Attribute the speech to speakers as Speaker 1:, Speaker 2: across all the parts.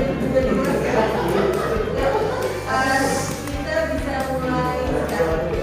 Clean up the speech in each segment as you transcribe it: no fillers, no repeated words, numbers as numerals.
Speaker 1: Kita bisa mulai sekarang.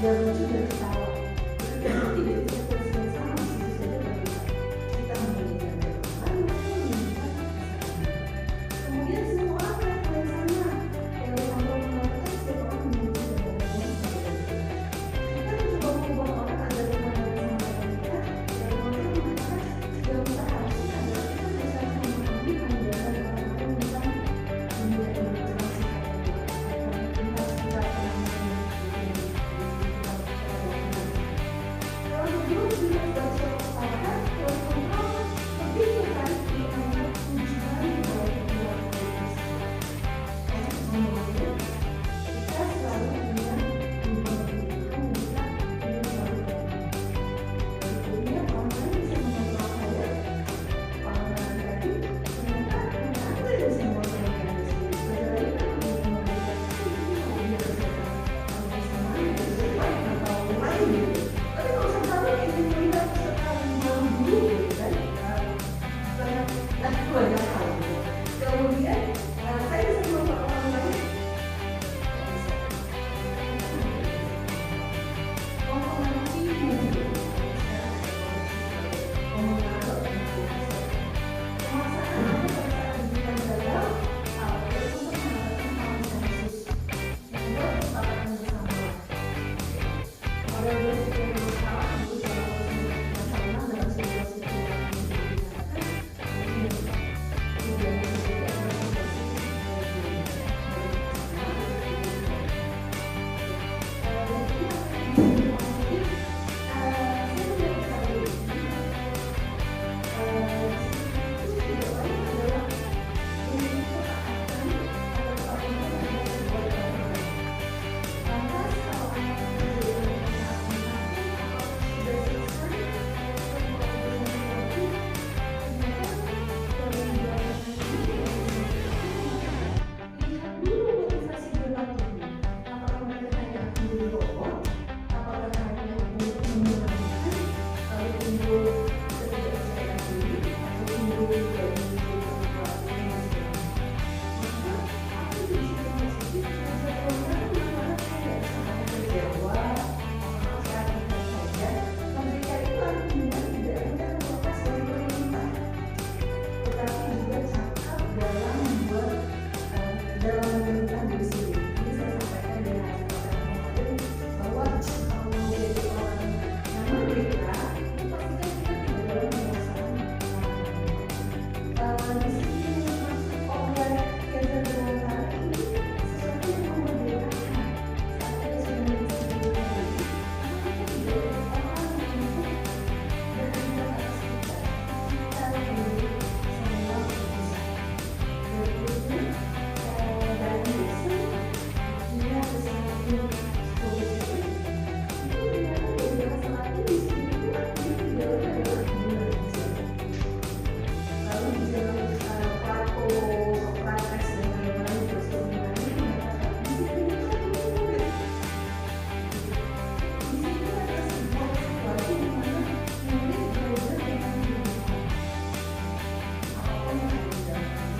Speaker 1: sudah lucu dan ketawa. Tapi tidak bisa situasi yang sama di situ saja berbeda. Kita memberikan lalu menunjukkan kemudian semua orang yang sama yang mengatakan setiap orang memiliki dan kita mencoba mengubah orang agar memandang sama kita dan mereka mengatakan yang seharusnya adalah kita bisa memahami pandangan orang-orang tentang dunia demokrasi tentang sikap kalau dulu sudah baca katakan kalau kontrol lebih tertarik diangkat tujuan dari keluar kemudian kita selalu dengan memberikan kita ingin baru kemudian orang lain bisa mengontrol saya orang lain tadi ternyata anda yang bisa mengontrol anda sendiri sebenarnya kan memberikan itu bisa sama bisa baik atau lain gitu. Tapi kalau sekarang ingin melihat sekarang yang dulu gitu kan sangat banyak hal gitu. Kemudian saya bisa melihat orang lain mempengaruhi mobil mempengaruhi pemasangan pada saat hubungan gagal untuk mengatakan konsensus membuat kesepakatan bersama pada prinsip yang bersalah untuk masalah dalam situasi dalam menemukan diri sendiri. Ini saya sampaikan dengan kemarin bahwa kalau mau jadi orang yang merdeka, itu pastikan kita tidak dalam penguasaan di sini masuk oleh kegiatan berwawancara ini sesuatu yang memerdekakan saat kita sudah menjadi sendiri lagi karena kita tidak orang yang berpindah atas kita memiliki semua keputusan berikutnya dari itu dia bersama solusi itu ternyata beberapa saat ini di sini itu dia adalah benar di sini lalu di dalam Plato, Socrates dan lain-lain bersama ini mengatakan di sini itu murid di sini ada sebuah situasi di mana murid belajar dengan dirinya apapun yang ada di dalam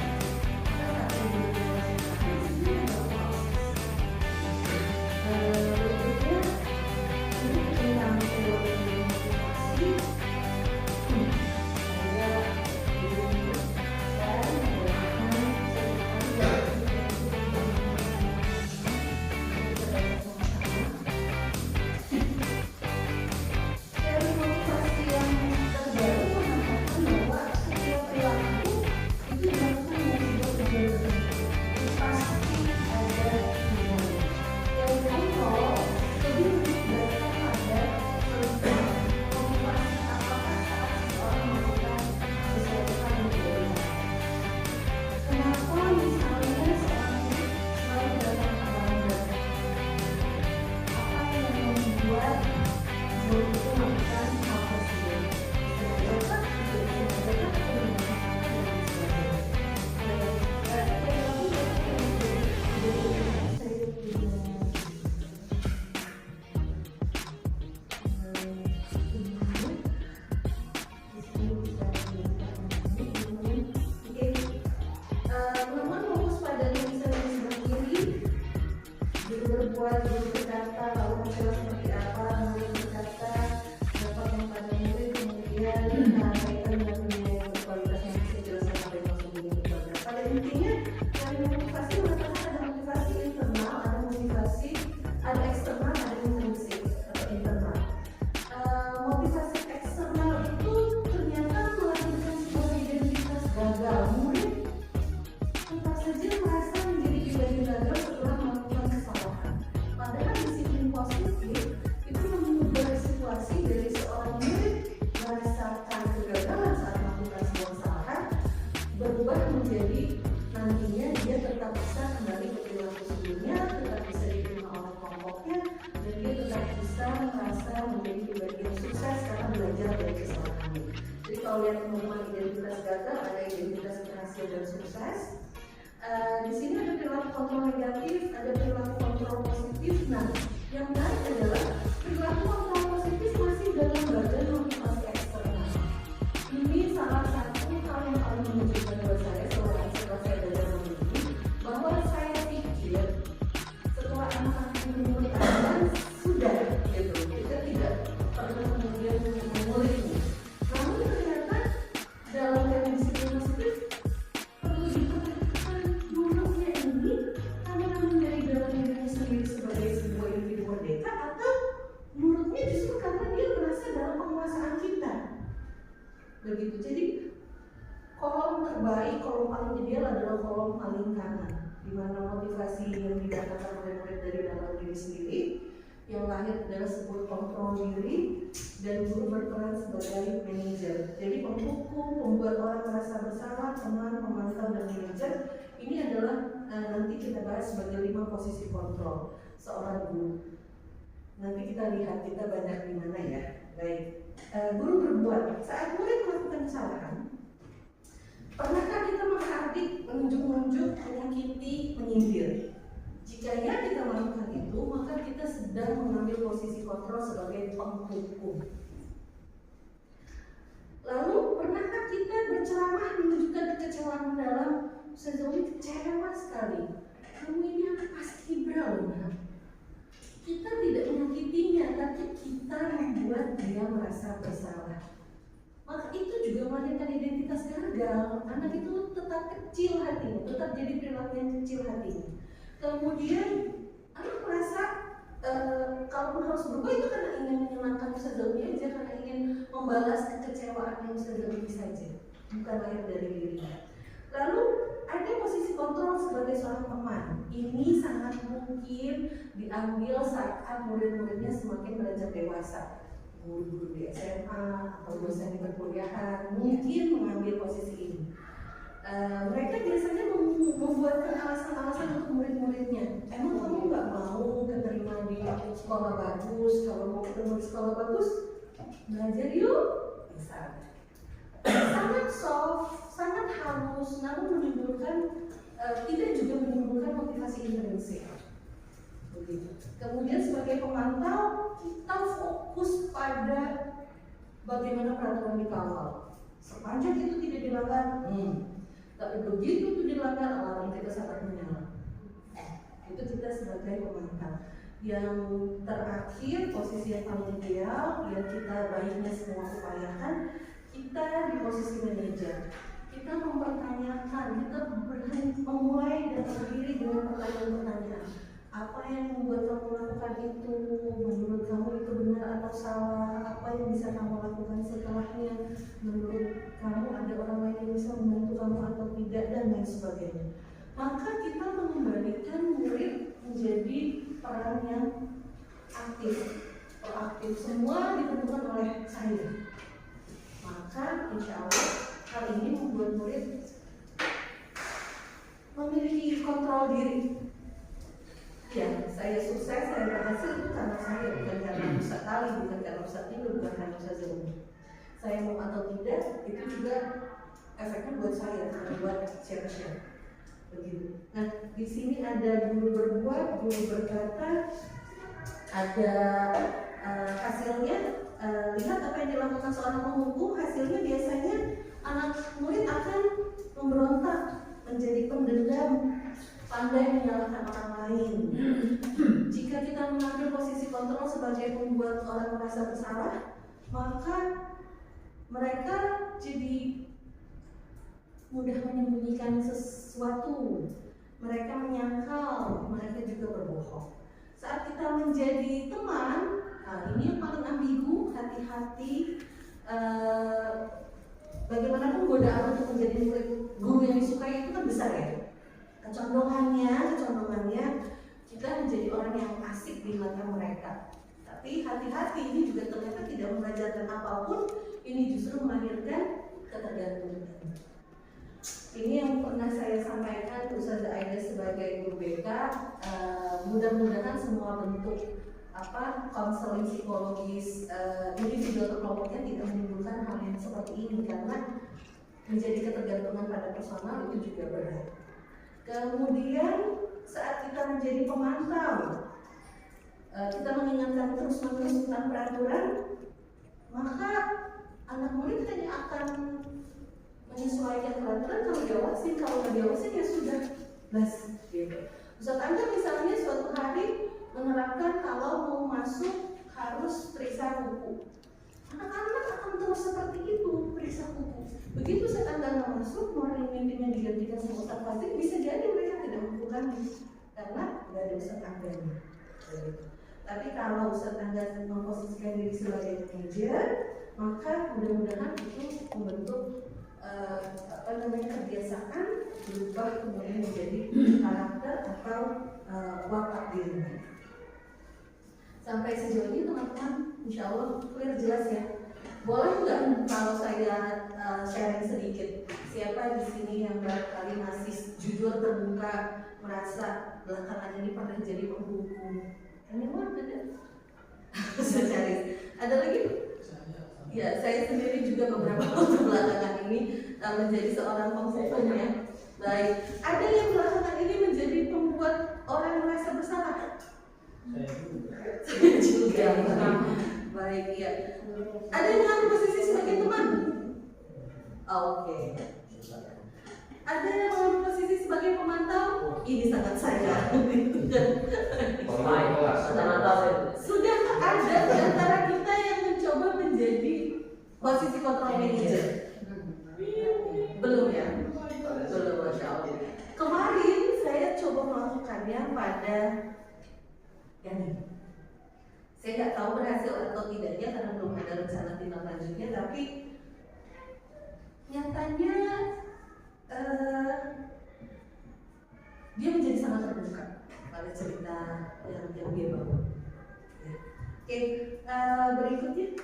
Speaker 1: maka saat ini berbuat, berkata, lalu seperti
Speaker 2: pribadi yang sukses karena belajar dari kesalahan. Jadi kalau lihat teman-teman identitas gagal, ada identitas berhasil dan sukses. Di sini ada perilaku kontrol negatif, ada perilaku kontrol positif. Nah, yang menarik adalah perilaku kontrol positif masih dalam bagian motivasi eksternal. Ini salah satu hal yang paling menunjukkan buat saya setelah saya belajar ini, bahwa saya pikir setelah anak-anak ini sudah gitu, kita tidak pernah kemudian menguliknya. Namun ternyata dalam kondisi positif perlu diperhatikan dulunya ini karena dari dalam dirinya sendiri sebagai sebuah individu merdeka, atau menurutnya justru karena dia merasa dalam penguasaan kita. Begitu. Jadi kolom terbaik, kolom paling ideal adalah kolom paling kanan, di mana motivasi yang didapatkan oleh murid dari dalam diri sendiri, yang lahir adalah sebuah kontrol diri, dan guru berperan sebagai manajer. Jadi penghukum, pembuat orang merasa bersalah, teman, pemantau, dan manajer. Ini adalah nanti kita bahas sebagai 5 posisi kontrol seorang guru. Nanti kita lihat kita banyak di mana ya. Baik. Guru berbuat saat murid melakukan kesalahan. Pernahkah kita menghardik, menunjuk-nunjuk, menyakiti, menyindir? Jika ya kita melakukan itu, maka kita sedang mengambil posisi kontrol sebagai penghukum. Lalu, pernahkah kita berceramah menunjukkan kekecewaan dalam sejauh kecewa sekali? Kamu ini anak paskibra loh, nah. Kita tidak menyakitinya, tapi kita membuat dia merasa bersalah. Maka itu juga melahirkan identitas gagal. Anak itu tetap kecil hatinya, tetap jadi perilaku yang kecil hatinya. Kemudian anak merasa kalaupun harus berubah itu karena ingin menyenangkan Ustaz Zaumi aja, karena ingin membalas kekecewaan yang Ustaz Zaumi saja, bukan lahir dari dirinya. Lalu ada posisi kontrol sebagai seorang teman. Ini sangat mungkin diambil saat murid-muridnya semakin beranjak dewasa. Guru-guru di SMA atau dosen di perkuliahan mungkin mengambil posisi ini. Mereka biasanya membuatkan alasan-alasan untuk murid-muridnya. Emang kamu nggak mau keterima di sekolah bagus? Kalau mau ketemu di sekolah bagus, belajar yuk. Misalnya, sangat soft, sangat halus, namun menimbulkan tidak juga menimbulkan motivasi intrinsik. Begitu. Kemudian sebagai pemantau, kita fokus pada bagaimana peraturan dikawal. Sepanjang itu tidak dilanggar, tapi begitu itu dilanggar, alarm kita sangat menyala. Itu kita sebagai pemantau. Yang terakhir, posisi yang paling ideal, yang kita baiknya semua upayakan, kita di posisi manajer. Kita mempertanyakan, kita memulai dan berdiri dengan pertanyaan-pertanyaan. Apa yang membuat kamu lakukan itu? Menurut kamu itu benar atau salah? Apa yang bisa kamu lakukan setelahnya? Menurut kamu ada orang lain yang bisa membantu kamu atau tidak, dan lain sebagainya. Maka kita mengembalikan murid menjadi peran yang aktif, proaktif. Semua ditentukan oleh saya. Maka insya Allah hal ini membuat murid memiliki kontrol diri. Ya, saya sukses, saya berhasil itu karena saya, bukan karena Ustaz Ali, bukan karena Ustaz Tidur, bukan karena Ustaz Zaumi. Saya mau atau tidak, itu juga efeknya buat saya, bukan buat siapa-siapa. Begitu. Nah, di sini ada guru berbuat, guru berkata, ada hasilnya. Lihat apa yang dilakukan seorang penghukum, hasilnya biasanya anak murid akan memberontak, menjadi pendendam, pandai menyalahkan orang lain. Jika kita mengambil posisi kontrol sebagai pembuat orang merasa bersalah, maka mereka jadi mudah menyembunyikan sesuatu. Mereka menyangkal, mereka juga berbohong. Saat kita menjadi teman, ini yang paling ambigu, hati-hati. Bagaimanapun godaan untuk menjadi murid guru yang disukai itu kan besar ya. Kecondongannya kita menjadi orang yang asik di mata mereka. Tapi hati-hati, ini juga ternyata tidak mengajarkan apapun, ini justru melahirkan ketergantungan. Ini yang pernah saya sampaikan ke Ustazah Aida sebagai guru BK. Mudah-mudahan semua bentuk konseling psikologis individu atau kelompoknya tidak menimbulkan hal yang seperti ini, karena menjadi ketergantungan pada personal itu juga berat. Kemudian saat kita menjadi pemantau, kita mengingatkan terus-menerus tentang peraturan, maka anak murid hanya akan menyesuaikan peraturan kalau diawasin. Kalau nggak diawasin ya sudah, blas gitu. Ustaz Anda misalnya suatu hari menerapkan kalau mau masuk harus periksa kuku, anak-anak akan terus seperti itu, periksa kuku. Begitu Ustaz Anda nggak masuk, morning meetingnya digantikan sama Ustaz Fazil, bisa jadi mereka tidak melakukan karena nggak ada Ustaz Anda. Tapi kalau Ustaz Anda memposisikan diri sebagai manajer, maka mudah-mudahan itu membentuk kebiasaan berubah kemudian menjadi karakter atau watak dirinya. Sampai sejauh ini teman-teman, insya Allah clear, jelas ya. Boleh nggak kalau saya sharing sedikit, siapa di sini yang barangkali masih jujur terbuka merasa belakangan ini pernah jadi penghukum? Anyone ada? Saya cari. Ada lagi? Ya, saya sendiri juga beberapa waktu belakangan ini menjadi seorang penghukum ya. Baik, ada yang belakangan ini menjadi pembuat orang merasa bersalah? Saya juga. Baik, ya. Ada yang mengambil posisi sebagai teman? Oke. Ada yang mengambil posisi sebagai pemantau? Ini sangat saya. Sudah ada di antara kita yang mencoba menjadi posisi control manager? Belum ya? Belum, Masya Allah. Kemarin saya coba melakukannya pada Yani. Saya nggak tahu berhasil atau tidaknya karena belum ada rencana tindak lanjutnya, tapi nyatanya dia menjadi sangat terbuka pada cerita yang dia bawa. Ya. Oke, berikutnya.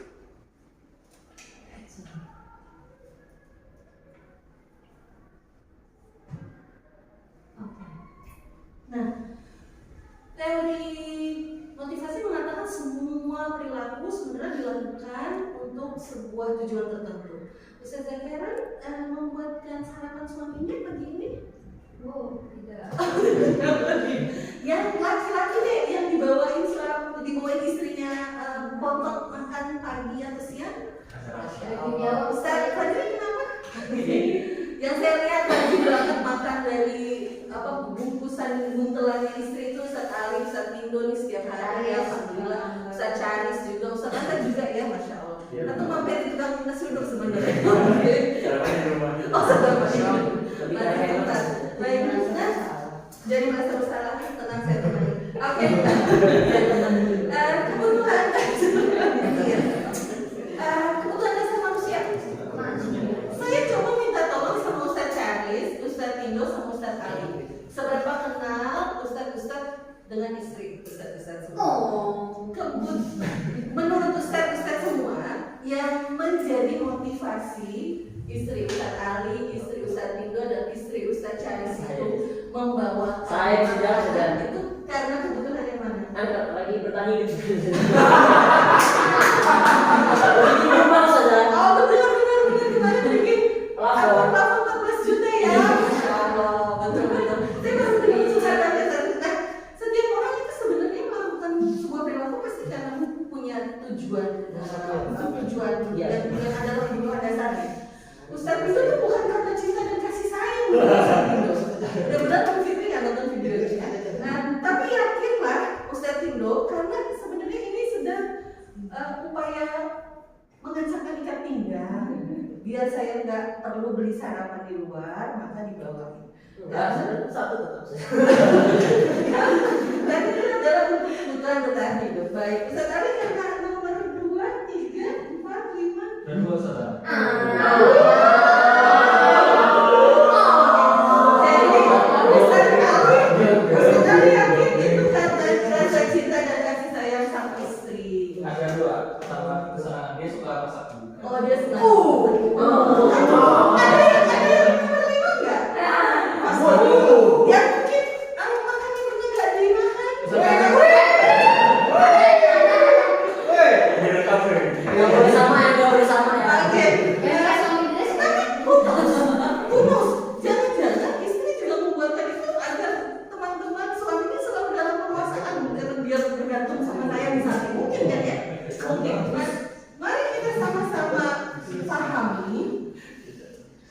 Speaker 2: Nah, teori motivasi mengatakan semua perilaku sebenarnya dilakukan untuk sebuah tujuan tertentu. Ustaz Zakaran membuatkan sarapan suaminya pagi ini?
Speaker 1: Oh, tidak.
Speaker 2: Yang laki-laki deh yang dibawain istrinya potong makan pagi atau siang? Ustaz Fajri kenapa? Yang saya lihat tadi berangkat makan dari bungkusan buntelannya istri itu Ustaz Ali, Ustaz Tindo nih setiap hari ya, alhamdulillah. Ustaz Charis juga, Ustaz Anta juga ya, Masya Allah. Atau mampir di tukang nasi uduk sebenarnya. Oh, baik, nah, jadi merasa bersalah, tenang saya temani. Oke. Kebutuhan dasar manusia. Saya coba minta tolong sama Ustaz Charis, Ustaz Tindo, sama Ustaz Ali. Seberapa kenal Ustaz dengan istri Ustaz semua? Menurut Ustaz semua yang menjadi motivasi istri Ustaz Ali, istri Ustaz Tindo, dan istri Ustaz Charis itu membawa
Speaker 3: saya sudah
Speaker 2: itu karena kebutuhan yang mana?
Speaker 3: Anda lagi bertani di sini.
Speaker 2: Oh benar kemarin bikin plafon 14 juta ya. Masya Allah, betul. Saya masih dengan suasana nah, setiap orang itu sebenarnya melakukan sebuah perilaku pasti karena punya tujuan yang adalah kebutuhan dasarnya. Ustaz itu tuh bukan karena cinta dan kasih sayang. Benar-benar Bang Fitri nggak nonton video ini. Nah, tapi yakinlah Ustaz Tindo karena sebenarnya ini sedang upaya mengencangkan ikat pinggang. Biar saya nggak perlu beli sarapan di luar, maka dibawain.
Speaker 3: Satu tetap saya.
Speaker 2: Dan itu adalah untuk kebutuhan bertahan hidup. Baik, Ustaz Ali karena nomor 2, 3, 4, 5
Speaker 4: dan 2 saudara.
Speaker 2: Jadi Ustaz Ali yakin itu karena rasa cinta dan kasih sayang sang istri.
Speaker 4: Ada 2, pertama kesenangan dia suka masak juga.
Speaker 2: Oh dia senang. Ada yang nomor 5 nggak? Ya mungkin makannya pernah nggak dimakan.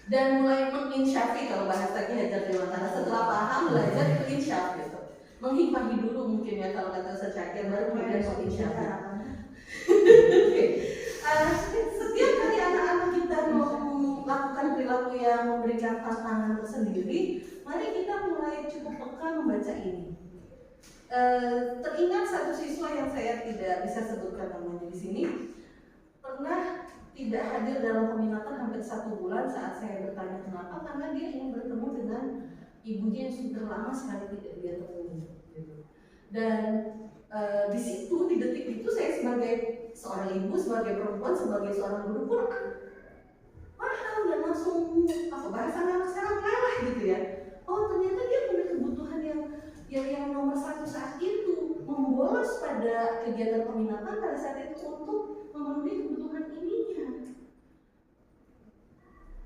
Speaker 2: dan mulai menginsyafi, kalau bahasanya Hajar Dewantara, setelah paham belajar itu insyaf gitu, menghifahi dulu mungkin ya kalau kata Ustaz Syakir, baru kemudian menginsyafi. Setiap kali anak-anak kita mau melakukan perilaku yang memberikan tantangan tersendiri, mari kita mulai cukup peka membaca ini. Teringat satu siswa yang saya tidak bisa sebutkan namanya di sini, pernah tidak hadir dalam peminatan hampir 1 bulan. Saat saya bertanya kenapa, karena dia ingin bertemu dengan ibunya yang sudah lama sekali tidak dia temui. Dan di situ, di detik itu, saya sebagai seorang ibu, sebagai perempuan, sebagai seorang guru pun paham dan langsung bahasa anak sekarang kalah gitu ya. Oh, ternyata dia punya kebutuhan yang nomor 1 saat itu, membolos pada kegiatan peminatan pada saat itu untuk memenuhi kebutuhan ininya.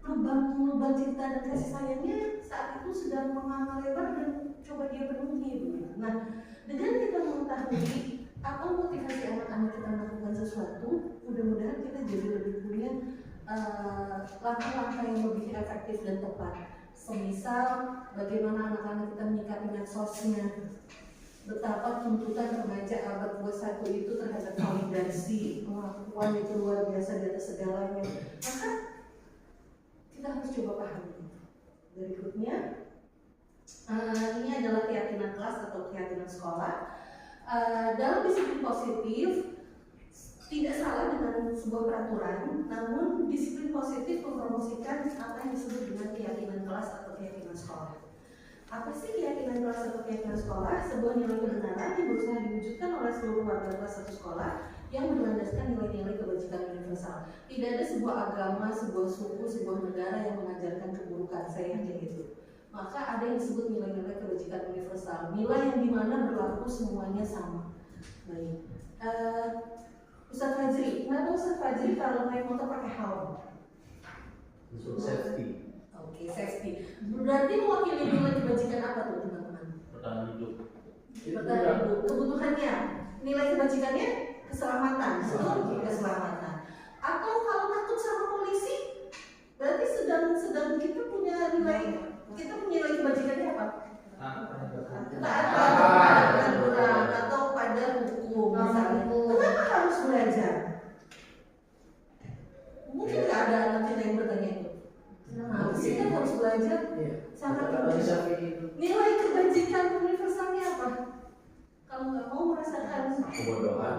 Speaker 2: Lubang cinta dan kasih sayangnya saat itu sedang menganga lebar dan coba dia penuhi. Nah, dengan kita mengetahui apa motivasi anak-anak kita melakukan sesuatu, mudah-mudahan kita jadi lebih punya langkah-langkah yang lebih efektif dan tepat. Semisal bagaimana anak-anak kita menyikapi medsosnya, betapa tuntutan remaja abad 21 itu terhadap validasi, pengakuan itu luar biasa di atas segalanya. Maka kita harus coba pahami. Berikutnya, ini adalah keyakinan kelas atau keyakinan sekolah. Dalam disiplin positif, tidak salah dengan sebuah peraturan, namun disiplin positif mempromosikan apa yang disebut dengan keyakinan kelas atau keyakinan sekolah. Apa sih keyakinan kelas atau keyakinan sekolah? Sebuah nilai kebenaran yang berusaha diwujudkan oleh seluruh warga kelas satu sekolah yang berlandaskan nilai-nilai kebajikan universal. Tidak ada sebuah agama, sebuah suku, sebuah negara yang mengajarkan keburukan. Saya yakin itu. Maka ada yang disebut nilai-nilai kebajikan universal, nilai yang dimana berlaku semuanya sama. Baik. Ustaz Fajri, kenapa Ustaz Fajri kalau naik motor pakai helm?
Speaker 4: Safety.
Speaker 2: Oke, safety. Berarti mewakili nilai kebajikan apa tuh teman-teman?
Speaker 4: Bertahan hidup.
Speaker 2: Bertahan hidup. Kebutuhannya, nilai kebajikannya keselamatan, betul? Keselamatan. Atau kalau takut sama polisi, berarti sedang kita punya nilai kebajikannya apa? Taat atau pada hukum misalnya. Kenapa harus belajar? Mungkin nggak ada anak kita yang bertanya itu. Kenapa sih kan harus belajar? Sangat penting. Nilai kebajikan universalnya apa? Kalau nggak mau merasakan
Speaker 4: Kebodohan.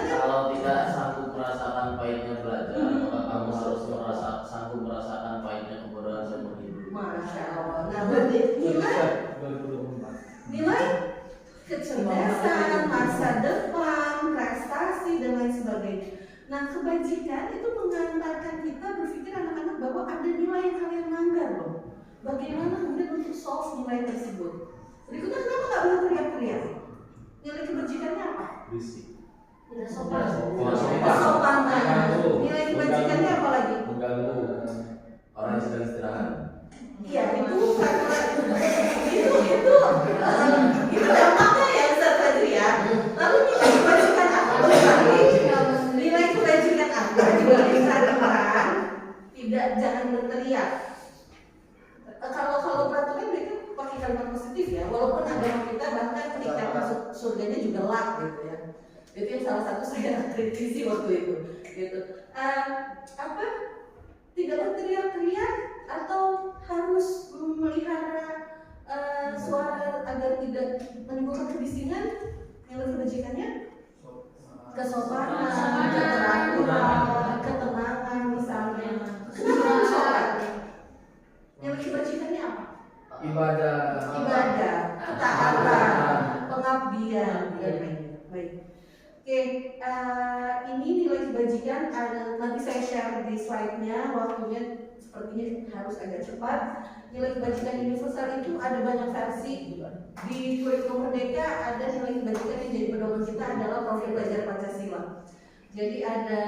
Speaker 3: Kalau tidak sanggup merasakan pahitnya belajar, maka kamu harus sanggup merasakan pahitnya kebodohan seumur hidup.
Speaker 2: Masya Allah. Nah, berarti nilai kecerdasan, masa depan, prestasi dan lain sebagainya. Nah, kebajikan itu mengantarkan kita berpikir anak-anak bahwa ada nilai yang kalian langgar loh. Bagaimana kemudian untuk solve nilai tersebut? Berikutnya, kenapa nggak boleh teriak-teriak? Nilai kebajikannya apa?
Speaker 4: Berisik.
Speaker 2: Tidak sopan.
Speaker 4: Sopan.
Speaker 2: Kesopanan. Nilai kebajikannya apa lagi?
Speaker 4: Mengganggu orang yang sedang istirahat.
Speaker 2: Iya, itu dampaknya ya Ustaz Fajri ya. Lalu nilai kebajikan apa lagi? Nilai kebajikan apa juga bisa diterapkan? Tidak, jangan berteriak. Kalau peraturan mereka pakai kalimat positif ya, walaupun agama kita bahkan ketika masuk surganya juga lak gitu ya. Itu yang salah satu saya kritisi waktu itu. Gitu. Tidak berteriak-teriak atau harus memelihara suara agar tidak menimbulkan kebisingan. Nilai kebajikannya kesopanan, keteraturan, ketenangan misalnya. Kenapa harus sholat? Nilai kebajikannya apa?
Speaker 4: Ibadah,
Speaker 2: ketaatan, pengabdian, dan lainnya. Baik. Oke, ini nilai kebajikan. Nanti saya share di slide-nya. Waktunya sepertinya harus agak cepat. Nilai kebajikan universal itu ada banyak versi. Di kurikulum Merdeka ada nilai kebajikan yang jadi pedoman kita adalah profil belajar Pancasila. Jadi ada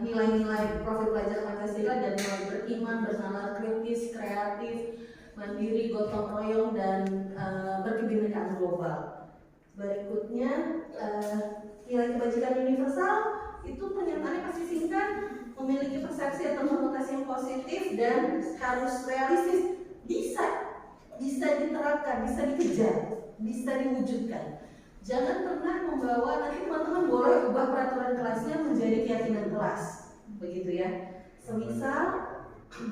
Speaker 2: nilai-nilai profil pelajar Pancasila dan nilai beriman, bernalar kritis, kreatif, mandiri, gotong royong, dan berkebinekaan global. Berikutnya nilai kebajikan universal itu pernyataannya pasti singkat, memiliki persepsi atau konotasi yang positif dan harus realistis, bisa diterapkan, bisa dikejar, bisa diwujudkan. Jangan pernah membawa, nanti teman-teman boleh ubah peraturan kelasnya menjadi keyakinan kelas, begitu ya. Semisal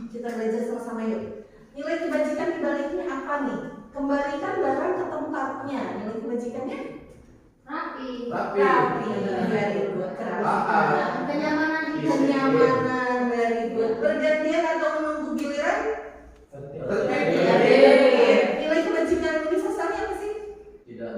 Speaker 2: kita belajar sama-sama yuk. Nilai kebajikan dibaliknya apa nih? Kembalikan barang ke tempatnya. Nilai kebajikannya
Speaker 1: Rapi.
Speaker 2: very good.
Speaker 1: Kenyamanan hidup.
Speaker 2: Kenyamanan, very good. Pergantian atau menunggu giliran? Nilai kebajikan universalnya apa sih?
Speaker 3: Tidak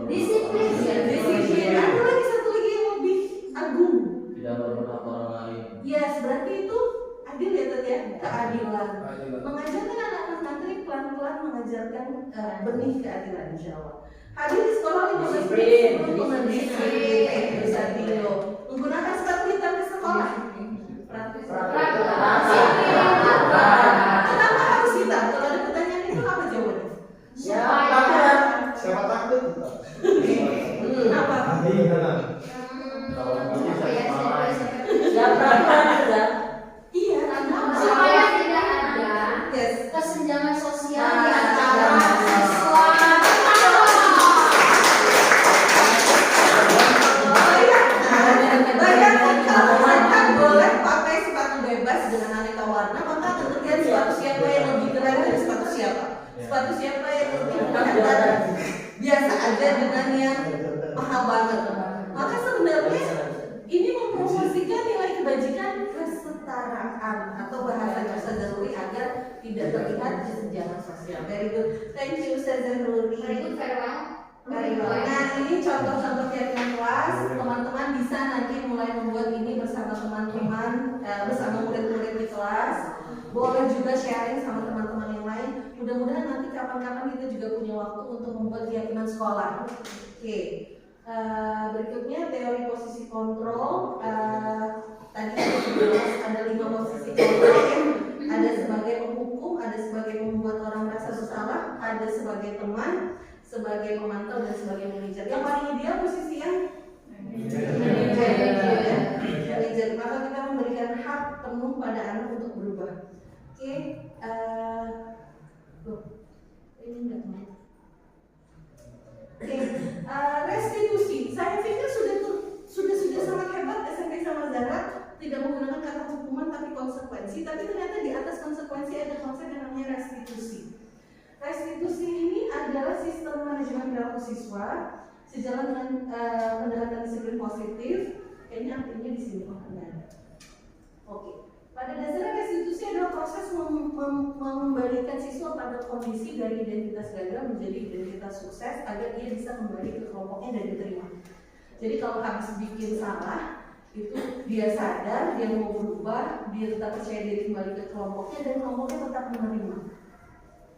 Speaker 1: Disiplin.
Speaker 2: Disiplin. Ada lagi satu lagi yang lebih agung.
Speaker 3: tidak berpihak orang lain.
Speaker 2: Yes, berarti itu adil ya Tet ya, keadilan.
Speaker 4: Keadilan.
Speaker 2: Mengajarkan anak-anak santri pelan-pelan mengajarkan benih keadilan insya Allah. Hadir di sekolah 15 menit sebelum pemberhentian Satrio. Menggunakan sepatu hitam ke sekolah. Kenapa harus hitam? Kalau ada pertanyaan itu apa jawabannya?
Speaker 5: Siapa takut?
Speaker 2: Apa?
Speaker 3: Kalau begitu saya
Speaker 2: Iya, kenapa?
Speaker 1: Supaya tidak ada
Speaker 2: Yes.
Speaker 1: kesenjangan sosial
Speaker 2: Nah,
Speaker 1: di antara siswa.
Speaker 2: Bayangkan kalau mereka boleh pakai sepatu bebas dengan aneka warna, maka akan terlihat sepatu siapa yang lebih keren dari sepatu siapa. Sepatu siapa yang lebih keren biasa aja dengan yang mahal banget. Maka sebenarnya ini mempromosikan nilai kebajikan kesetaraan atau bahasa Ustaz Zaruri agar tidak terlihat kesenjangan sosial. Very good. Thank you Ustaz Zaruri.
Speaker 1: Berikut farewell.
Speaker 2: Very well. Nah ini contoh-contoh keyakinan kelas. Teman-teman bisa nanti mulai membuat ini bersama teman-teman, bersama murid-murid di kelas. Boleh juga sharing sama teman-teman yang lain. Mudah-mudahan nanti kapan-kapan kita juga punya waktu untuk membuat keyakinan sekolah. Oke. Berikutnya teori posisi kontrol. Tadi kita bahas ada 5 posisi kontrol ya. Ada sebagai penghukum, ada sebagai membuat orang merasa bersalah, ada sebagai teman, sebagai pemantau dan sebagai manajer. Yang paling ideal posisi yang manajer. Maka kita memberikan hak penuh pada anak untuk berubah. Oke, ini enggak mau. Oke, restitusi. Saya pikir sudah sangat hebat SMP sama Zara tidak menggunakan kata hukuman tapi konsekuensi. Tapi ternyata di atas konsekuensi ada konsep yang namanya restitusi. Restitusi ini adalah sistem manajemen perilaku siswa sejalan dengan pendekatan disiplin positif. Kayaknya artinya di sini Oke. Pada dasarnya restitusi adalah proses mengembalikan siswa pada kondisi dari identitas gagal menjadi identitas sukses agar dia bisa kembali ke kelompoknya dan diterima. Jadi kalau habis bikin salah itu dia sadar, dia mau berubah, dia tetap percaya diri kembali ke kelompoknya dan kelompoknya tetap menerima.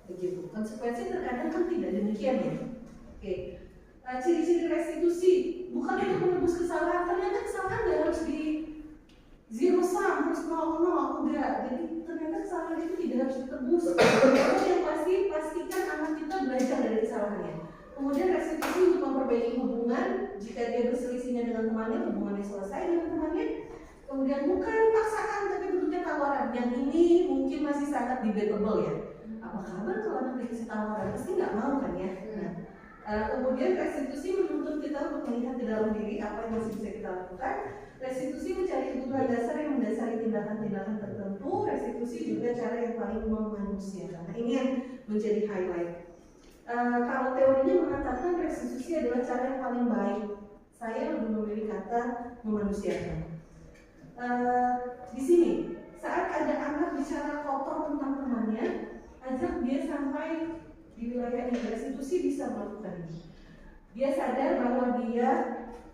Speaker 2: Begitu. Konsekuensi terkadang kan tidak demikian ya. Oke. Ciri-ciri restitusi bukan untuk menebus kesalahan. Ternyata kesalahan nggak harus di zero sum, harus 0-0, enggak. Jadi ternyata kesalahan itu tidak harus ditebus. Yang pasti pastikan anak kita belajar dari kesalahannya. Kemudian restitusi untuk memperbaiki hubungan. Jika dia berselisihnya dengan temannya, hubungannya selesai dengan temannya. Kemudian bukan paksaan tapi bentuknya tawaran. Yang ini mungkin masih sangat debatable ya. Apa kabar kalau anak dikasih tawaran? Pasti nggak mau kan ya. Nah, kemudian restitusi menuntut kita untuk melihat di dalam diri apa yang masih bisa kita lakukan. Restitusi mencari kebutuhan dasar yang mendasari tindakan-tindakan tertentu. Restitusi juga cara yang paling memanusiakan. Nah ini yang menjadi highlight. Kalau teorinya mengatakan restitusi adalah cara yang paling baik. Saya lebih memilih kata memanusiakan. Di sini saat ada anak bicara kotor tentang temannya, ajak dia sampai di wilayah ini. Restitusi bisa melakukan ini. Dia sadar bahwa dia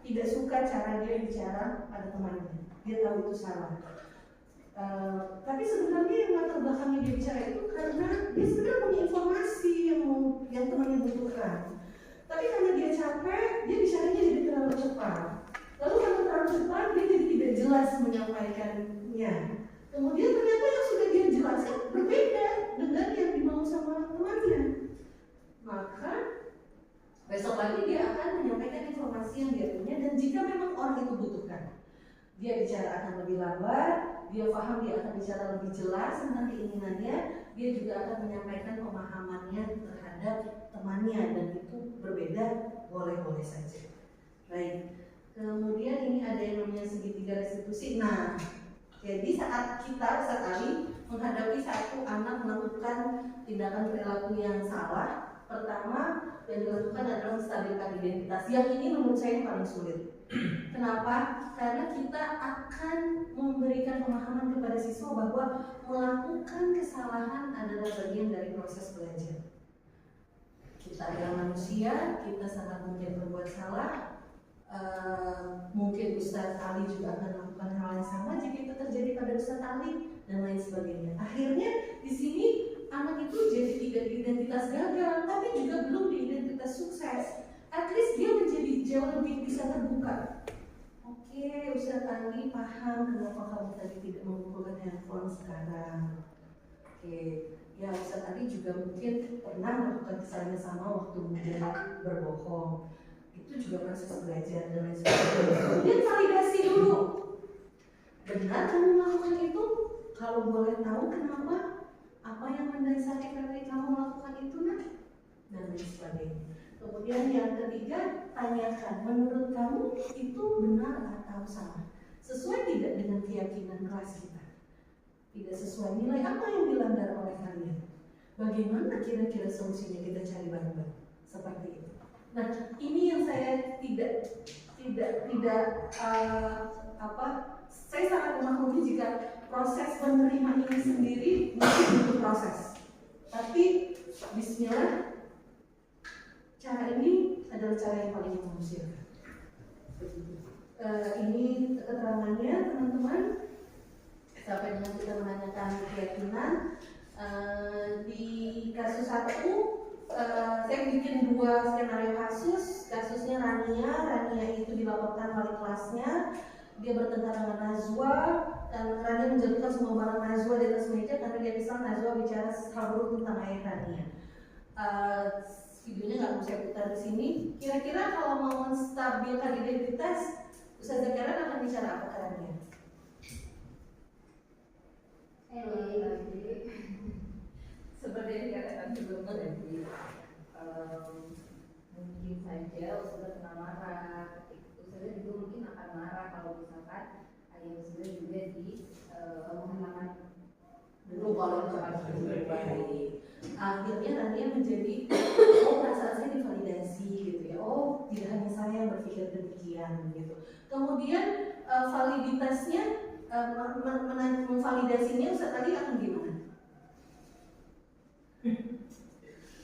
Speaker 2: tidak suka cara dia bicara pada temannya. Dia tahu itu salah. Tapi sebenarnya yang latar belakangnya dia bicara itu karena dia sebenarnya punya informasi yang temannya butuhkan. Tapi karena dia capek, dia bicaranya jadi terlalu cepat. Lalu karena terlalu cepat, dia jadi tidak jelas menyampaikannya. Kemudian ternyata yang sudah dia jelaskan berbeda dengan yang dimau sama temannya. Maka besok lagi dia akan menyampaikan yang dia punya, dan jika memang orang itu butuhkan, dia bicara akan lebih lambat, dia paham, dia akan bicara lebih jelas tentang keinginannya, dia juga akan menyampaikan pemahamannya terhadap temannya, dan itu berbeda, boleh-boleh saja. Baik, kemudian ini ada yang namanya segitiga restitusi. Nah, jadi saat Ali menghadapi satu anak melakukan tindakan perilaku yang salah, pertama yang dilakukan adalah menstabilkan identitas. Yang ini menurut saya yang paling sulit. Kenapa? Karena kita akan memberikan pemahaman kepada siswa bahwa melakukan kesalahan adalah bagian dari proses belajar. Kita adalah manusia, kita sangat mungkin berbuat salah. Mungkin Ustadz Ali juga akan melakukan hal yang sama jika itu terjadi pada Ustadz Ali dan lain sebagainya. Akhirnya di sini anak itu jadi tidak di identitas gagal, tapi juga belum di identitas sukses. At least dia menjadi jauh lebih bisa terbuka. Oke, Ustadz Ali paham kenapa kamu tadi tidak mengumpulkan handphone sekarang. Oke, ya Ustadz Ali juga mungkin pernah melakukan kesalahan yang sama waktu dia berbohong. Itu juga proses belajar dan lain sebagainya. Kemudian validasi dulu. Benar kamu melakukan itu? Kalau boleh tahu kenapa? Apa yang mendasari kamu melakukan itu, nak? Dan lain sebagainya. Kemudian yang ketiga, tanyakan, menurut kamu itu benar atau salah? Sesuai tidak dengan keyakinan kelas kita? Tidak sesuai nilai apa yang dilanggar oleh kalian? Bagaimana kira-kira solusinya kita cari bareng-bareng? Seperti itu. Nah, ini yang saya tidak saya sangat memahami jika proses menerima ini sendiri mungkin butuh proses. Tapi bismillah, cara ini adalah cara yang paling menghasilkan. Ini keterangannya teman-teman. Sampai dengan kita menanyakan keyakinan. Di kasus 1 saya bikin 2 skenario kasus. Kasusnya Rania itu dilaporkan wali kelasnya, dia bertengkar dengan Najwa, dan Rania menjatuhkan semua barang Najwa di atas meja karena dia kesal Najwa bicara hal buruk tentang ayah Rania. Videonya nggak mau saya putar di sini. Kira-kira kalau mau menstabilkan identitas, Ustazah Karen akan bicara apa ke Rania?
Speaker 1: Seperti yang dikatakan sebelum tadi, mungkin saja Ustazah kena marah. Ustazah juga mungkin akan marah kalau misalkan ayah Ustazah juga di menghilangkan
Speaker 2: dulu kalau baik. Akhirnya Rania menjadi perasaan saya divalidasi gitu ya. Oh, tidak hanya saya yang berpikir demikian gitu. Kemudian validitasnya, memvalidasinya Ustaz tadi akan gimana?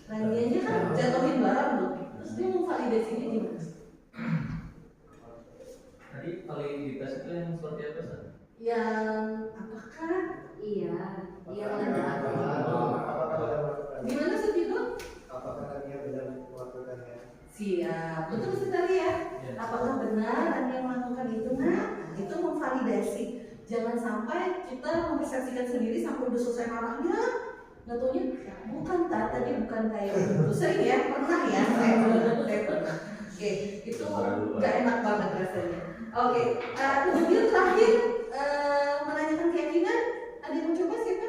Speaker 2: Ranianya kan jatuhin barang loh. Terus dia memvalidasinya gimana?
Speaker 4: Tadi validitas itu yang seperti apa, Ustaz?
Speaker 2: Yang apakah
Speaker 1: iya
Speaker 2: gimana sih itu?
Speaker 5: Apakah dia benar melakukannya?
Speaker 2: Siap, betul sekali ya. Apakah benar Anda melakukan itu? Nah, itu memvalidasi. Jangan sampai kita mempersepsikan sendiri sampai udah selesai marahnya, nggak taunya bukan tadi bukan kayak begitu. Sering ya, pernah ya, saya pernah. Oke, itu nggak enak banget rasanya. Oke, kemudian terakhir menanyakan keyakinan. Ada yang mau coba siapa?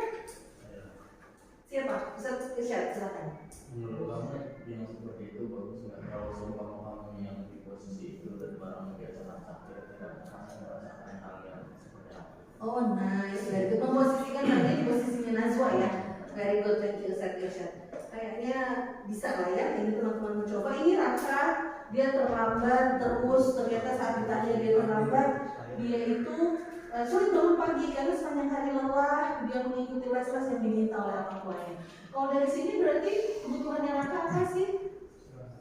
Speaker 2: Siapa? Ustaz Irsyad, silakan.
Speaker 3: Menurut kamu yang seperti itu bagus nggak? Kalau seumpama kamu yang di posisi itu dan barang biasa sakit, tidak merasa merasakan hal yang seperti apa?
Speaker 2: Oh nice, very good. Memposisikan tadi di posisinya Najwa ya. Very good, thank you Ustaz Irsyad. Kayaknya bisa lah ya, ini teman-teman mencoba. Ini Raka, dia terlambat terus, ternyata saat ditanya dia terlambat, dia itu sulit bangun pagi karena sepanjang hari lelah, dia mengikuti les-les yang diminta oleh orang tuanya. Kalau dari sini berarti kebutuhannya Raka apa sih?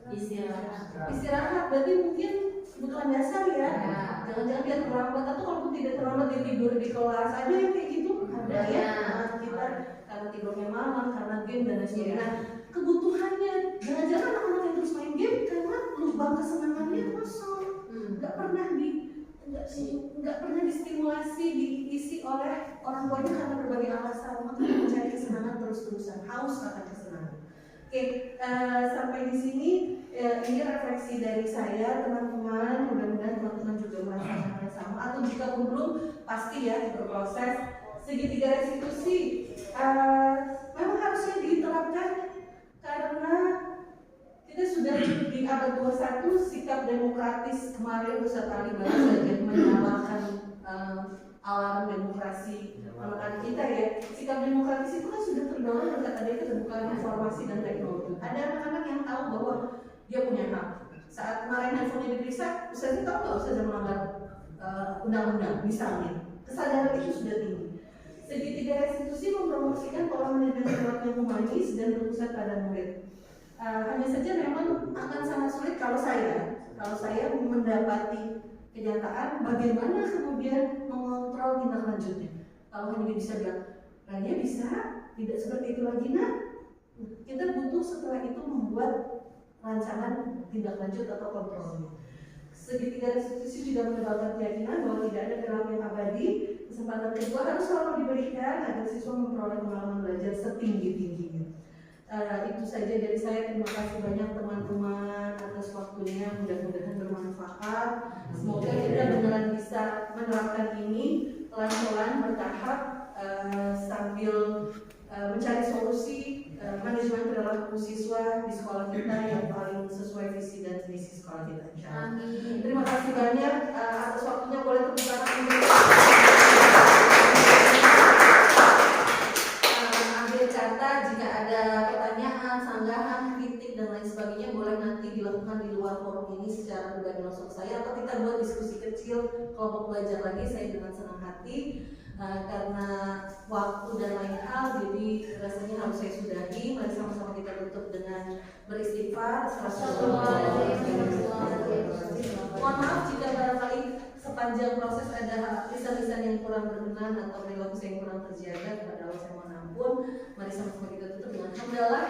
Speaker 2: Istirahat, berarti mungkin kebutuhan dasar ya. Jangan-jangan dia terlambat, atau kalaupun tidak terlambat dia tidur di kelas. Ada yang kayak gitu? Ada ya. Kita karena tidurnya malam, karena game dan lain sebagainya. Nah, kebutuhannya, jangan-jangan anak-anak yang terus main game karena lubang kesenangannya kosong, nggak pernah distimulasi, diisi oleh orang tuanya karena berbagai alasan, maka mencari kesenangan terus-terusan, haus akan kesenangan. Oke, sampai di sini ya, ini refleksi dari saya teman-teman, mudah-mudahan teman-teman juga merasakan hal yang sama, atau jika belum pasti ya berproses. Segitiga restitusi memang harusnya diterapkan karena kita sudah di abad 21, sikap demokratis kemarin beserta baru saja menyalakan alarm demokrasi anak-anak kita ya. Sikap demokratis itu kan sudah terdorong berkat adanya keterbukaan informasi dan teknologi. Ada anak-anak yang tahu bahwa dia punya hak. Saat kemarin handphonenya diperiksa, Ustaznya tahu nggak Ustaznya melanggar undang-undang misalnya. Kesadaran itu sudah tinggi. Segitiga restitusi mempromosikan pola manajemen perilaku yang humanis dan berpusat pada murid. Hanya saja memang akan sangat sulit kalau saya mendapati kenyataan bagaimana kemudian mengontrol tindak lanjutnya. Kalau hanya bisa bilang, Rania bisa, tidak seperti itu lagi nak. Kita butuh setelah itu membuat rancangan tindak lanjut atau kontrolnya. Segitiga restitusi juga menebalkan keyakinan bahwa tidak ada perilaku yang abadi. Kesempatan kedua harus selalu diberikan agar siswa memperoleh pengalaman belajar setinggi-tingginya. Itu saja dari saya. Terima kasih banyak teman-teman atas waktunya. Mudah-mudahan bermanfaat. Semoga kita beneran bisa menerapkan ini pelan-pelan bertahap sambil mencari solusi manajemen perilaku siswa di sekolah kita yang paling sesuai visi dan misi sekolah kita.
Speaker 1: Amin.
Speaker 2: Terima kasih banyak atas waktunya. Boleh tepuk tangan untuk ambil kata. Jika ada pertanyaan, sanggahan, kritik dan lain sebagainya, boleh nanti dilakukan di luar forum ini secara pribadi langsung saya, atau kita buat diskusi kecil kelompok belajar lagi. Saya dengan senang hati. Karena waktu dan lain hal, jadi rasanya harus saya sudahi. Mari sama-sama kita tutup dengan beristighfar. Mohon maaf jika barangkali sepanjang proses ada lisan-lisan yang kurang berkenan atau perilaku saya yang kurang terjaga, kepada Allah saya mohon ampun. Mari sama-sama kita tutup dengan hamdalah.